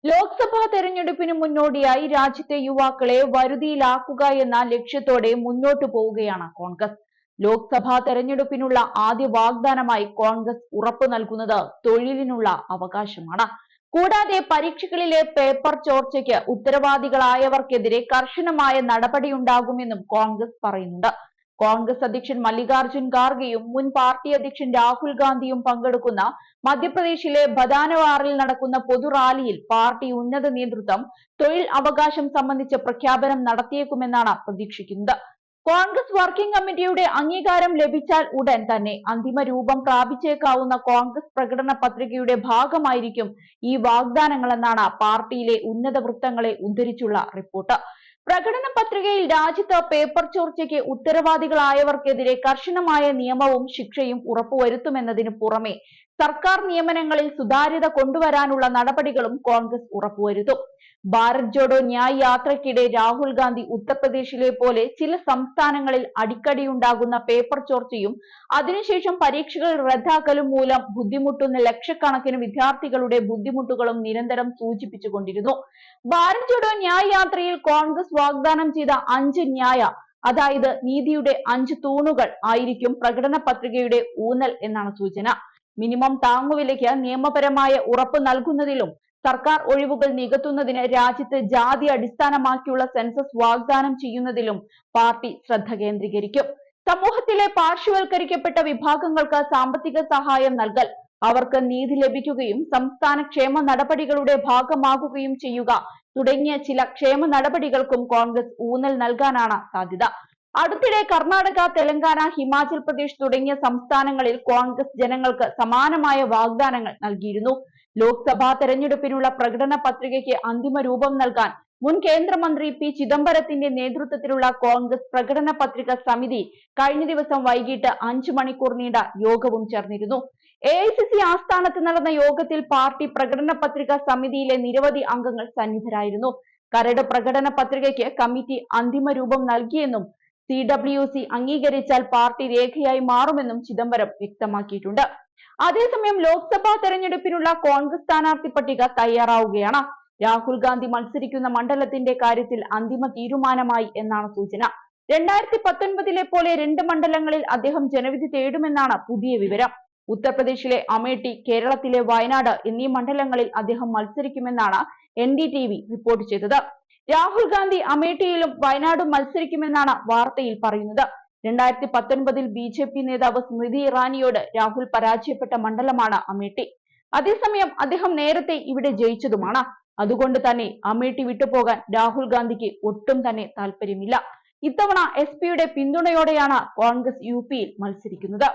ലോക്സഭാ തെരഞ്ഞെടുപ്പിന് മുന്നോടിയായി രാജ്യത്തെ യുവാക്കളെ വരുതിയിലാക്കുക എന്ന ലക്ഷ്യത്തോടെ മുന്നോട്ടു പോവുകയാണ് കോൺഗ്രസ്. ലോക്സഭാ തെരഞ്ഞെടുപ്പിനുള്ള ആദ്യ വാഗ്ദാനമായി കോൺഗ്രസ് ഉറപ്പു നൽകുന്നത് തൊഴിലിനുള്ള അവകാശമാണ്. കൂടാതെ പരീക്ഷകളിലെ പേപ്പർ ചോർച്ചയ്ക്ക് ഉത്തരവാദികളായവർക്കെതിരെ കർശനമായ നടപടിയുണ്ടാകുമെന്നും കോൺഗ്രസ് പറയുന്നുണ്ട്. കോൺഗ്രസ് അധ്യക്ഷൻ മല്ലികാർജുൻ ഖാർഗെയും മുൻ പാർട്ടി അധ്യക്ഷൻ രാഹുൽ ഗാന്ധിയും പങ്കെടുക്കുന്ന മധ്യപ്രദേശിലെ ബദാനവാറിൽ നടക്കുന്ന പൊതുറാലിയിൽ പാർട്ടി ഉന്നത നേതൃത്വം തൊഴിൽ അവകാശം സംബന്ധിച്ച പ്രഖ്യാപനം നടത്തിയേക്കുമെന്നാണ് പ്രതീക്ഷിക്കുന്നത്. കോൺഗ്രസ് വർക്കിംഗ് കമ്മിറ്റിയുടെ അംഗീകാരം ലഭിച്ചാൽ ഉടൻ തന്നെ അന്തിമ രൂപം പ്രാപിച്ചേക്കാവുന്ന കോൺഗ്രസ് പ്രകടന പത്രികയുടെ ഭാഗമായിരിക്കും ഈ വാഗ്ദാനങ്ങളെന്നാണ് പാർട്ടിയിലെ ഉന്നത വൃത്തങ്ങളെ ഉദ്ധരിച്ചുള്ള റിപ്പോർട്ട്. പ്രകടന പത്രികയിൽ രാജ്യത്ത് പേപ്പർ ചോർച്ചയ്ക്ക് ഉത്തരവാദികളായവർക്കെതിരെ കർശനമായ നിയമവും ശിക്ഷയും ഉറപ്പുവരുത്തുമെന്നതിന് പുറമെ സർക്കാർ നിയമനങ്ങളിൽ സുതാര്യത കൊണ്ടുവരാനുള്ള നടപടികളും കോൺഗ്രസ് ഉറപ്പുവരുത്തും. ഭാരത് ജോഡോ ന്യായ് യാത്രയ്ക്കിടെ രാഹുൽ ഗാന്ധി ഉത്തർപ്രദേശിലെ പോലെ ചില സംസ്ഥാനങ്ങളിൽ അടിക്കടിയുണ്ടാകുന്ന പേപ്പർ ചോർച്ചയും അതിനുശേഷം പരീക്ഷകൾ റദ്ദാക്കലും മൂലം ബുദ്ധിമുട്ടുന്ന ലക്ഷക്കണക്കിന് വിദ്യാർത്ഥികളുടെ ബുദ്ധിമുട്ടുകളും നിരന്തരം സൂചിപ്പിച്ചുകൊണ്ടിരുന്നു. ഭാരത് ജോഡോ ന്യായ് യാത്രയിൽ കോൺഗ്രസ് വാഗ്ദാനം ചെയ്ത 5 ന്യായ, അതായത് നീതിയുടെ 5 തൂണുകൾ ആയിരിക്കും പ്രകടന പത്രികയുടെ ഊന്നൽ എന്നാണ് സൂചന. മിനിമം താങ്ങുവിലയ്ക്ക് നിയമപരമായ ഉറപ്പ് നൽകുന്നതിലും സർക്കാർ ഒഴിവുകൾ നികത്തുന്നതിന് രാജ്യത്ത് ജാതി അടിസ്ഥാനമാക്കിയുള്ള സെൻസസ് വാഗ്ദാനം ചെയ്യുന്നതിലും പാർട്ടി ശ്രദ്ധ കേന്ദ്രീകരിക്കും. സമൂഹത്തിലെ പാർശ്വവൽക്കരിക്കപ്പെട്ട വിഭാഗങ്ങൾക്ക് സാമ്പത്തിക സഹായം നൽകൽ, അവർക്ക് നീതി ലഭിക്കുകയും സംസ്ഥാന ക്ഷേമ നടപടികളുടെ ഭാഗമാകുകയും ചെയ്യുക തുടങ്ങിയ ചില ക്ഷേമ നടപടികൾക്കും കോൺഗ്രസ് ഊന്നൽ നൽകാനാണ് സാധ്യത. അടുത്തിടെ കർണാടക, തെലങ്കാന, ഹിമാചൽ പ്രദേശ് തുടങ്ങിയ സംസ്ഥാനങ്ങളിൽ കോൺഗ്രസ് ജനങ്ങൾക്ക് സമാനമായ വാഗ്ദാനങ്ങൾ നൽകിയിരുന്നു. ലോക്സഭാ തെരഞ്ഞെടുപ്പിനുള്ള പ്രകടന പത്രികയ്ക്ക് അന്തിമ രൂപം നൽകാൻ മുൻ കേന്ദ്രമന്ത്രി പി ചിദംബരത്തിന്റെ നേതൃത്വത്തിലുള്ള കോൺഗ്രസ് പ്രകടന പത്രിക സമിതി കഴിഞ്ഞ ദിവസം വൈകിട്ട് 5 മണിക്കൂർ നീണ്ട യോഗവും ചേർന്നിരുന്നു. AICC ആസ്ഥാനത്ത് നടന്ന യോഗത്തിൽ പാർട്ടി പ്രകടന പത്രിക സമിതിയിലെ നിരവധി അംഗങ്ങൾ സന്നിധരായിരുന്നു. കരട് പ്രകടന പത്രികയ്ക്ക് കമ്മിറ്റി അന്തിമ രൂപം നൽകിയെന്നും CWC അംഗീകരിച്ചാൽ പാർട്ടി രേഖയായി മാറുമെന്നും ചിദംബരം വ്യക്തമാക്കിയിട്ടുണ്ട്. അതേസമയം ലോക്സഭാ തെരഞ്ഞെടുപ്പിനുള്ള കോൺഗ്രസ് സ്ഥാനാർത്ഥി പട്ടിക തയ്യാറാവുകയാണ്. രാഹുൽ ഗാന്ധി മത്സരിക്കുന്ന മണ്ഡലത്തിന്റെ കാര്യത്തിൽ അന്തിമ തീരുമാനമായി എന്നാണ് സൂചന. 2019 പോലെ 2 മണ്ഡലങ്ങളിൽ അദ്ദേഹം ജനവിധി തേടുമെന്നാണ് പുതിയ വിവരം. ഉത്തർപ്രദേശിലെ അമേഠി, കേരളത്തിലെ വയനാട് എന്നീ മണ്ഡലങ്ങളിൽ അദ്ദേഹം മത്സരിക്കുമെന്നാണ് NDTV റിപ്പോർട്ട് ചെയ്തത്. രാഹുൽ ഗാന്ധി അമേഠിയിലും വയനാടും മത്സരിക്കുമെന്നാണ് വാർത്തയിൽ പറയുന്നത്. 2019 BJP നേതാവ് സ്മൃതി ഇറാനിയോട് രാഹുൽ പരാജയപ്പെട്ട മണ്ഡലമാണ് അമേഠി. അതേസമയം അദ്ദേഹം നേരത്തെ ഇവിടെ ജയിച്ചതുമാണ്. അതുകൊണ്ട് തന്നെ അമേഠി വിട്ടുപോകാൻ രാഹുൽ ഗാന്ധിക്ക് ഒട്ടും തന്നെ താല്പര്യമില്ല. ഇത്തവണ SP യുടെ പിന്തുണയോടെയാണ് കോൺഗ്രസ് UP യിൽ മത്സരിക്കുന്നത്.